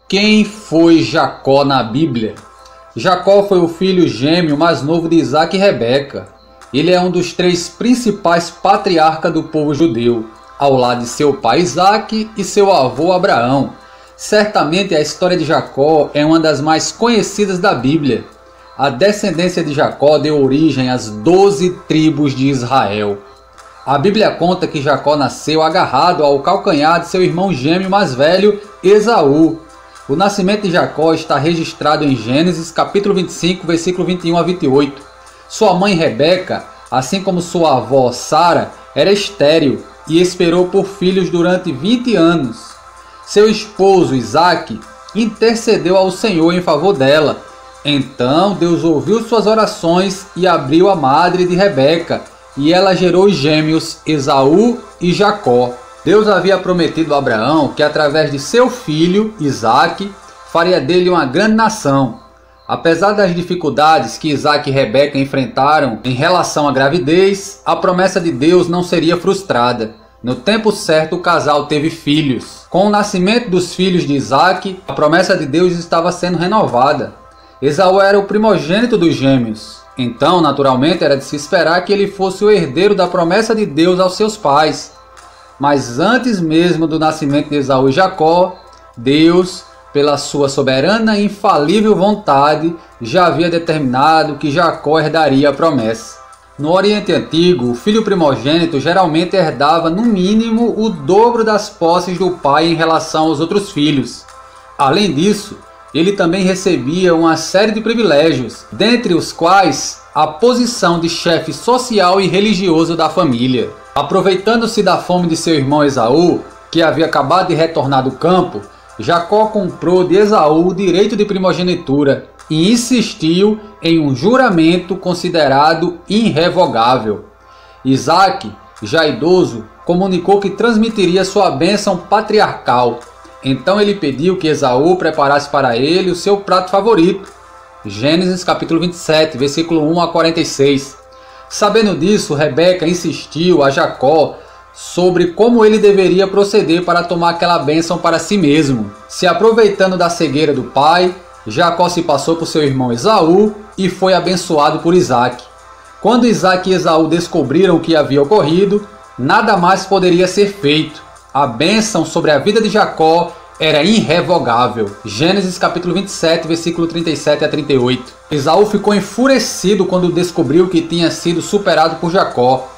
Quem foi Jacó na Bíblia? Jacó foi o filho gêmeo mais novo de Isaac e Rebeca. Ele é um dos 3 principais patriarcas do povo judeu, ao lado de seu pai Isaac e seu avô Abraão. Certamente a história de Jacó é uma das mais conhecidas da Bíblia. A descendência de Jacó deu origem às 12 tribos de Israel. A Bíblia conta que Jacó nasceu agarrado ao calcanhar de seu irmão gêmeo mais velho, Esaú. O nascimento de Jacó está registrado em Gênesis capítulo 25, versículo 21 a 28. Sua mãe Rebeca, assim como sua avó Sara, era estéril e esperou por filhos durante 20 anos. Seu esposo Isaac intercedeu ao Senhor em favor dela. Então Deus ouviu suas orações e abriu a madre de Rebeca, e ela gerou os gêmeos Esaú e Jacó. Deus havia prometido a Abraão que através de seu filho, Isaac, faria dele uma grande nação. Apesar das dificuldades que Isaac e Rebeca enfrentaram em relação à gravidez, a promessa de Deus não seria frustrada. No tempo certo, o casal teve filhos. Com o nascimento dos filhos de Isaac, a promessa de Deus estava sendo renovada. Esaú era o primogênito dos gêmeos. Então, naturalmente, era de se esperar que ele fosse o herdeiro da promessa de Deus aos seus pais. Mas antes mesmo do nascimento de Esaú e Jacó, Deus, pela sua soberana e infalível vontade, já havia determinado que Jacó herdaria a promessa. No Oriente Antigo, o filho primogênito geralmente herdava no mínimo o dobro das posses do pai em relação aos outros filhos. Além disso, ele também recebia uma série de privilégios, dentre os quais a posição de chefe social e religioso da família. Aproveitando-se da fome de seu irmão Esaú, que havia acabado de retornar do campo, Jacó comprou de Esaú o direito de primogenitura e insistiu em um juramento considerado irrevogável. Isaac, já idoso, comunicou que transmitiria sua bênção patriarcal. Então ele pediu que Esaú preparasse para ele o seu prato favorito. Gênesis capítulo 27, versículo 1 a 46. Sabendo disso, Rebeca insistiu a Jacó sobre como ele deveria proceder para tomar aquela bênção para si mesmo. Se aproveitando da cegueira do pai, Jacó se passou por seu irmão Esaú e foi abençoado por Isaac. Quando Isaac e Esaú descobriram o que havia ocorrido, nada mais poderia ser feito. A bênção sobre a vida de Jacó era irrevogável. Gênesis capítulo 27, versículo 37 a 38. Esaú ficou enfurecido quando descobriu que tinha sido superado por Jacó.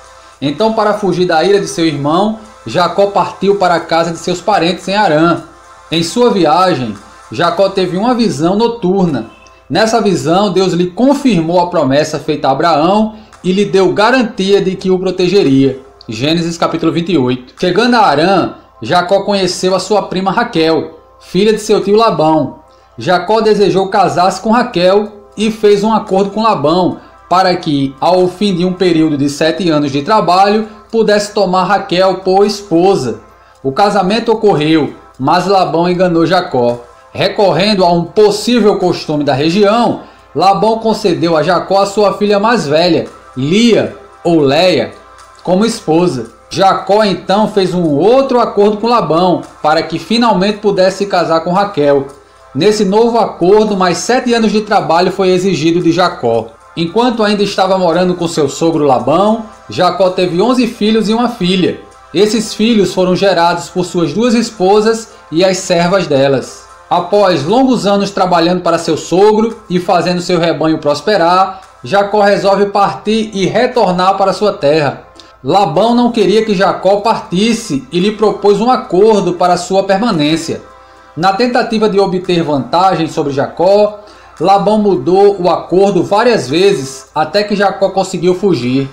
Então, para fugir da ira de seu irmão, Jacó partiu para a casa de seus parentes em Harã. Em sua viagem, Jacó teve uma visão noturna. Nessa visão, Deus lhe confirmou a promessa feita a Abraão e lhe deu garantia de que o protegeria. Gênesis capítulo 28. Chegando a Harã, Jacó conheceu a sua prima Raquel, filha de seu tio Labão. Jacó desejou casar-se com Raquel e fez um acordo com Labão para que, ao fim de um período de 7 anos de trabalho, pudesse tomar Raquel por esposa. O casamento ocorreu, mas Labão enganou Jacó. Recorrendo a um possível costume da região, Labão concedeu a Jacó a sua filha mais velha, Lia ou Leia, como esposa. Jacó então fez um outro acordo com Labão para que finalmente pudesse se casar com Raquel. Nesse novo acordo, mais 7 anos de trabalho foi exigido de Jacó. Enquanto ainda estava morando com seu sogro Labão, Jacó teve 11 filhos e uma filha. Esses filhos foram gerados por suas 2 esposas e as servas delas. Após longos anos trabalhando para seu sogro e fazendo seu rebanho prosperar, Jacó resolve partir e retornar para sua terra. Labão não queria que Jacó partisse e lhe propôs um acordo para sua permanência. Na tentativa de obter vantagem sobre Jacó, Labão mudou o acordo várias vezes até que Jacó conseguiu fugir.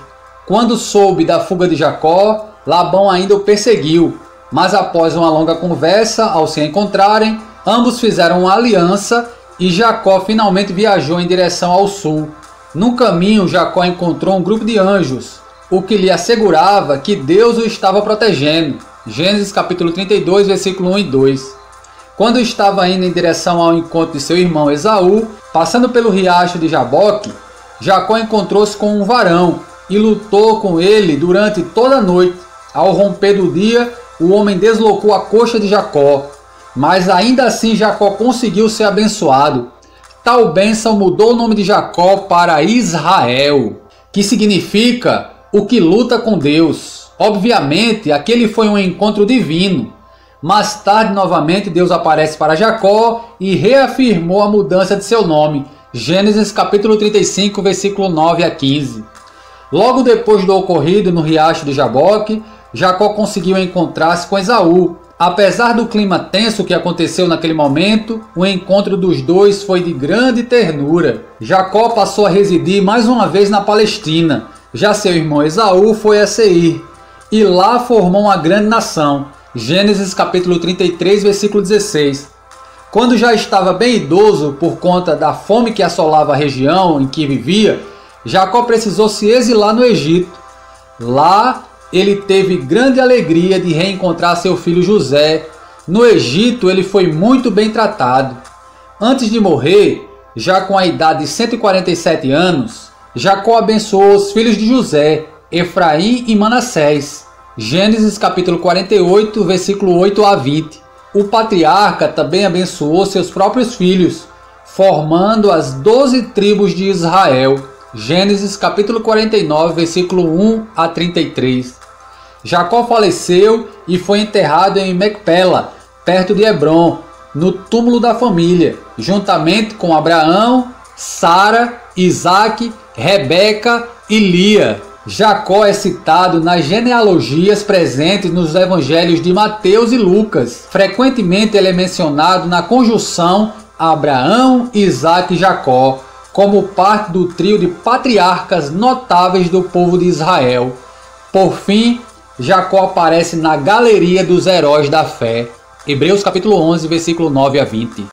Quando soube da fuga de Jacó, Labão ainda o perseguiu, mas após uma longa conversa, ao se encontrarem, ambos fizeram uma aliança e Jacó finalmente viajou em direção ao sul. No caminho, Jacó encontrou um grupo de anjos, o que lhe assegurava que Deus o estava protegendo. Gênesis capítulo 32, versículo 1 e 2. Quando estava indo em direção ao encontro de seu irmão Esaú, passando pelo riacho de Jaboque, Jacó encontrou-se com um varão e lutou com ele durante toda a noite. Ao romper do dia, o homem deslocou a coxa de Jacó. mas ainda assim Jacó conseguiu ser abençoado. Tal bênção mudou o nome de Jacó para Israel, que significa o que luta com Deus. Obviamente, aquele foi um encontro divino. Mais tarde, novamente, Deus aparece para Jacó e reafirmou a mudança de seu nome. Gênesis capítulo 35, versículo 9 a 15. Logo depois do ocorrido no riacho de Jaboque, Jacó conseguiu encontrar-se com Esaú. Apesar do clima tenso que aconteceu naquele momento, o encontro dos dois foi de grande ternura. Jacó passou a residir mais uma vez na Palestina. Já seu irmão Esaú foi a Seir, e lá formou uma grande nação. Gênesis capítulo 33, versículo 16. Quando já estava bem idoso por conta da fome que assolava a região em que vivia, Jacó precisou se exilar no Egito. Lá ele teve grande alegria de reencontrar seu filho José. No Egito ele foi muito bem tratado. Antes de morrer, já com a idade de 147 anos, Jacó abençoou os filhos de José, Efraim e Manassés. Gênesis capítulo 48, versículo 8 a 20. O patriarca também abençoou seus próprios filhos, formando as 12 tribos de Israel. Gênesis capítulo 49, versículo 1 a 33. Jacó faleceu e foi enterrado em Macpela, perto de Hebrom, no túmulo da família, juntamente com Abraão, Sara, Isaque, Rebeca e Lia. Jacó é citado nas genealogias presentes nos evangelhos de Mateus e Lucas. Frequentemente ele é mencionado na conjunção Abraão, Isaque e Jacó, como parte do trio de patriarcas notáveis do povo de Israel. Por fim, Jacó aparece na galeria dos heróis da fé. Hebreus capítulo 11, versículo 9 a 20.